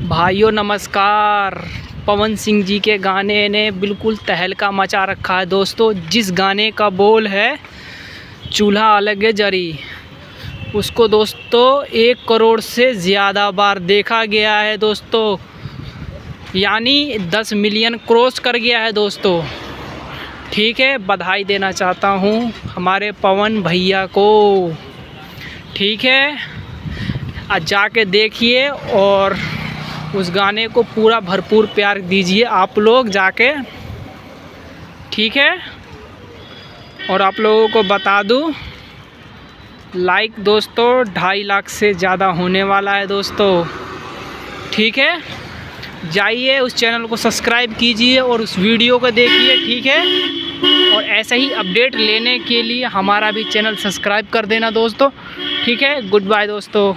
भाइयों नमस्कार। पवन सिंह जी के गाने ने बिल्कुल तहलका मचा रखा है दोस्तों। जिस गाने का बोल है चूल्हा अलग जरी, उसको दोस्तों 1 करोड़ से ज़्यादा बार देखा गया है दोस्तों, यानी 10 मिलियन क्रॉस कर गया है दोस्तों। ठीक है, बधाई देना चाहता हूँ हमारे पवन भैया को। ठीक है, आज जाके देखिए और उस गाने को पूरा भरपूर प्यार दीजिए आप लोग जाके। ठीक है, और आप लोगों को बता दूं लाइक दोस्तों 2.5 लाख से ज़्यादा होने वाला है दोस्तों। ठीक है, जाइए उस चैनल को सब्सक्राइब कीजिए और उस वीडियो को देखिए। ठीक है, और ऐसे ही अपडेट लेने के लिए हमारा भी चैनल सब्सक्राइब कर देना दोस्तों। ठीक है, गुड बाय दोस्तों।